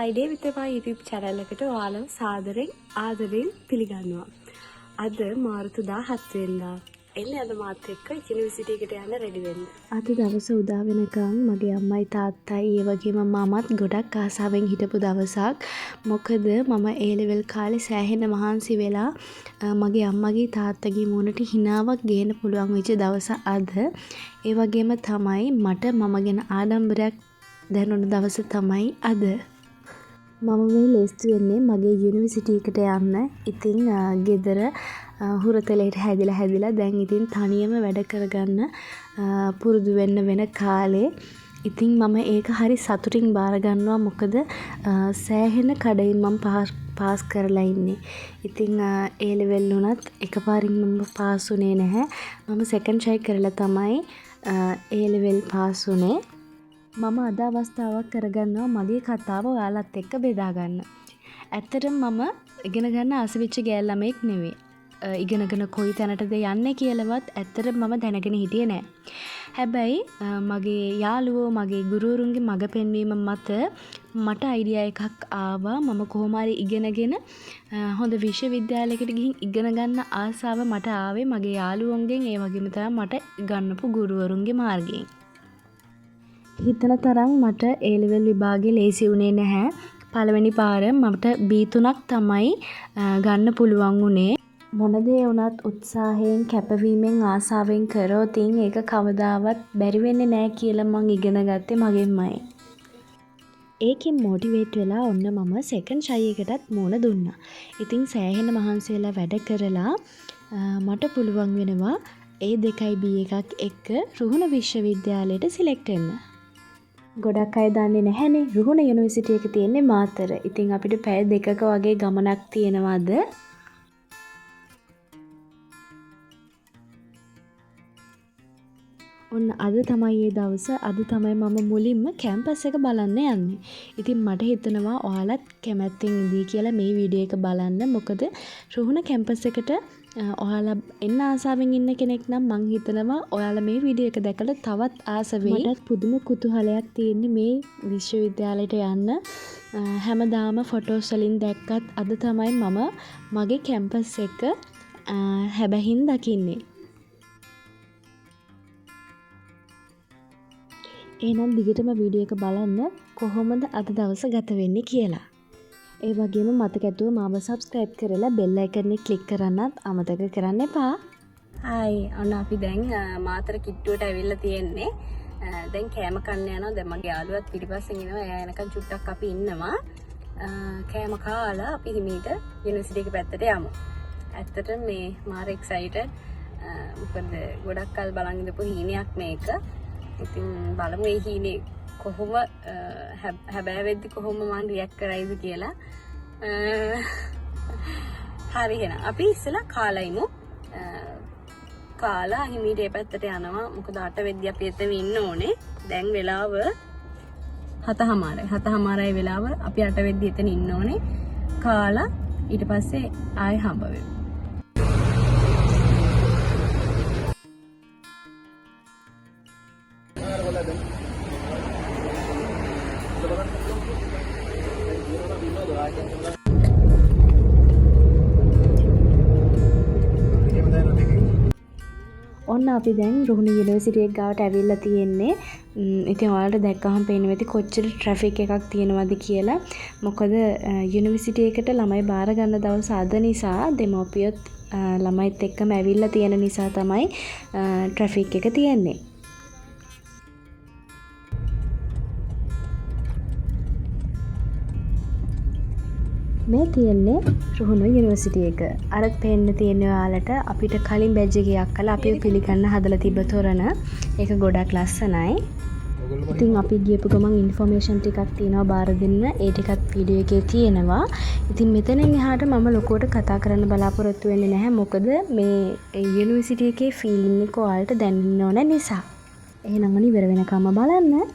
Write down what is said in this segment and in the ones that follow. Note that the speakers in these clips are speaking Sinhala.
Friday with my YouTube channel එකට ඔයාලව සාදරයෙන් ආදරයෙන් පිළිගන්නවා. අද මාර්තු 17 වෙනිදා. එන්නේ අද මාත් එක්ක යුනිවර්සිටි එකට යන්න රෙඩි වෙන්න. අද දවස උදා වෙනකන් මගේ අම්මයි තාත්තයි ඒ වගේම මමත් ගොඩක් ආසාවෙන් හිටපු දවසක්. මොකද මම A level කාලේ සෑහෙන මහන්සි වෙලා මගේ අම්මගේ තාත්තගේ මුණට හිනාවක් ගේන්න පුළුවන් වෙච්ච දවස අද. ඒ වගේම තමයි මට මම ගැන ආඩම්බරයක් දැනුණ දවස තමයි අද. මම මේ ලේස්තු වෙන්නේ මගේ යුනිවර්සිටි එකට යන්න. ඉතින් ගෙදර හුරතලයට හැදිලා දැන් ඉතින් තනියම වැඩ කරගන්න පුරුදු වෙන කාලේ. ඉතින් මම ඒක හරි සතුටින් බාර ගන්නවා. මොකද සෑහෙන කඩින් මම පාස් කරලා ඉන්නේ. ඉතින් A level උනත් එකපාරින් මම පාස් උනේ නැහැ. මම second try කරලා තමයි A level පාස් උනේ. මම අද අවස්ථාවක් කරගන්නවා මගේ කතාව ඔයාලත් එක්ක බෙදා ගන්න. ඇත්තටම මම ඉගෙන ගන්න ආස වෙච්ච ගෑල් ළමෙක් නෙවෙයි. ඉගෙනගෙන කොයි තැනටද යන්නේ කියලාවත් ඇත්තටම මම දැනගෙන හිටියේ නෑ. හැබැයි මගේ යාළුවෝ මගේ ගුරුවරුන්ගේ මඟ පෙන්වීම මත මට අයිඩියා එකක් ආවා. මම කොහොම හරි ඉගෙනගෙන හොඳ විශ්වවිද්‍යාලයකට ගිහින් ඉගෙන ගන්න ආසාව මට ආවේ මගේ යාළුවෝන්ගෙන් ඒ වගේම තමයි මට ගන්නපු ගුරුවරුන්ගේ මාර්ගයෙන්. හිතන තරම් මට A level විභාගේ ලේසි වුණේ නැහැ. පළවෙනි පාර මට B3ක් තමයි ගන්න පුළුවන් වුණේ. මොන දේ වුණත් උත්සාහයෙන් කැපවීමෙන් ආසාවෙන් කරොත් ඒක කවදාවත් බැරි වෙන්නේ නැහැ කියලා මං ඉගෙන ගත්තේ මගෙන්මයි. ඒකෙන් මොටිවේට් වෙලා ඔන්න මම සෙකන්ඩ් try එකටත් මුණ දුන්නා. ඉතින් සෑහෙන මහන්සි වෙලා වැඩ කරලා මට පුළුවන් වෙනවා A2B1 එක්ක රුහුණ විශ්වවිද්‍යාලයට සිලෙක්ට් වෙන්න. ගොඩක් අය දන්නේ නැහැනේ රුහුණ යුනිවර්සිටි එක තියෙන්නේ මාතර. ඉතින් අපිට පැය 2ක වගේ ගමනක් තියෙනවාද. ඔන්න අද තමයි ඒ දවස. අද තමයි මම මුලින්ම කැම්පස් එක බලන්න යන්නේ. ඉතින් මට හිතෙනවා ඔයාලත් කැමැත්තෙන් ඉඳී කියලා මේ වීඩියෝ එක බලන්න. මොකද රුහුණ කැම්පස් එකට ඔයාලා එන්න ආසාවෙන් ඉන්න කෙනෙක් නම් මං හිතනවා ඔයාලා මේ වීඩියෝ එක දැකලා තවත් ආස වෙයි. මටත් පුදුම කුතුහලයක් තියෙන්නේ මේ විශ්වවිද්‍යාලයට යන්න. හැමදාම ෆොටෝස් වලින් දැක්කත් අද තමයි මම මගේ කැම්පස් එක හැබැහින් දකින්නේ. එහෙනම් දිගටම වීඩියෝ එක බලන්න කොහොමද අද දවස ගත වෙන්නේ කියලා. ඒ වගේම මතක ඇතුව මාව subscribe කරලා bell icon එක click කරන්නත් අමතක කරන්න එපා. හායි අන්න අපි දැන් මාතර කිට්ටුවට ඇවිල්ලා තියෙන්නේ. දැන් කෑම කන්න යනවා. දැන් මගේ යාළුවත් පිටිපස්සෙන් එනවා. එයා එනකන් චුට්ටක් අපි ඉන්නවා. කෑම කාලා අපි හිමීට යුනිවර්සිටි එක පැත්තට යමු. ඇත්තටම මේ මාර excited. මොකද ගොඩක් කල් බලන් ඉඳපු හීනයක් මේක. ඉතින් බලමු මේ හීනේ කොහොම හැබෑ වෙද්දි කොහොම මම රියැක්ට් කරයිද කියලා. හරි එහෙනම් අපි ඉස්සෙල්ලා කාලා ඉමු. කාලා හිමීට ඒ පැත්තට යනවා. මොකද 8 වෙද්දි අපි එතන ඉන්න ඕනේ. දැන් වෙලාව 7:00යි. 7:00යි වෙලාව. අපි 8 වෙද්දි එතන ඉන්න ඕනේ. කාලා ඊට පස්සේ ආයෙ හම්බ වෙමු. ඔන්න අපි දැන් රුහුණ යුනිවර්සිටි එක ගාවට ඇවිල්ලා තියෙන්නේ. ඉතින් ඔයාලට දැක්කහම පේනවා ඇති කොච්චර ට්‍රැෆික් එකක් තියෙනවද කියලා. මොකද යුනිවර්සිටි එකට ළමයි බාර ගන්න දවස් අද නිසා දෙමව්පියොත් ළමයිත් එක්කම ඇවිල්ලා තියෙන නිසා තමයි ට්‍රැෆික් එක තියෙන්නේ. මේ තියෙන්නේ රුහුණ යුනිවර්සිටි එක. අර පේන්න තියෙන ඔයාලට අපිට කලින් බැජ් එකේ අක්කලා අපිව පිළිගන්න හදලා තිබ්බ තොරණ. ඒක ගොඩක් ලස්සනයි. ඉතින් අපි ගියපු ගමන් ඉන්ෆෝමේෂන් ටිකක් තියෙනවා බාර දෙන්න. ඒ ටිකත් වීඩියෝ එකේ තියෙනවා. ඉතින් මෙතනින් එහාට මම ලොකුවට කතා කරන්න බලාපොරොත්තු වෙන්නේ නැහැ. මොකද මේ යුනිවර්සිටි එකේ ෆීලිං එක ඔයාලට දැනෙන්න ඕන නිසා. එහෙනම් අනිත් ඉවර වෙනකම්ම බලන්න.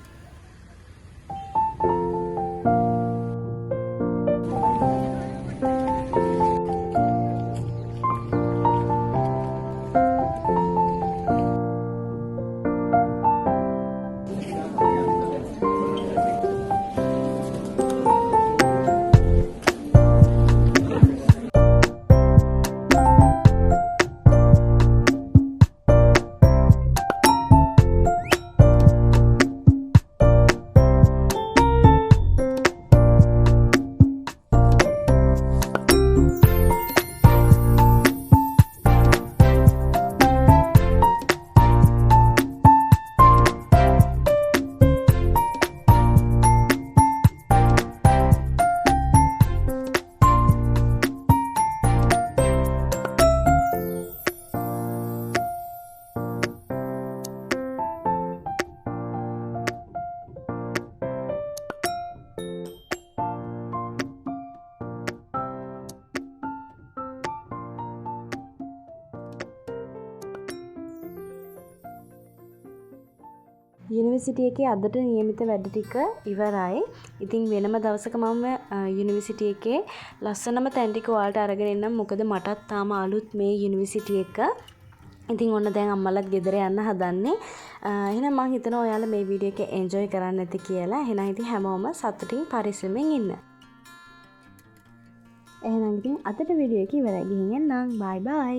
යුනිවර්සිටි එකේ අදට නියමිත වැඩ ටික ඉවරයි. ඉතින් වෙනම දවසක මම යුනිවර්සිටි එකේ ලස්සනම තැන් ටික ඔයාලට අරගෙන එන්නම්. මොකද මටත් තාම අලුත් මේ යුනිවර්සිටි එක. ඉතින් ඔන්න දැන් අම්මලත් ගෙදර යන්න හදන්නේ. එහෙනම් මම හිතනවා ඔයාලා මේ වීඩියෝ එක එන්ජොයි කරන්න ඇති කියලා. එහෙනම් ඉතින් හැමෝම සතුටින් පරිස්සමෙන් ඉන්න. එහෙනම් ඉතින් අදට වීඩියෝ එක ඉවරයි. ගිහින් එන්නම්. බයි බයි.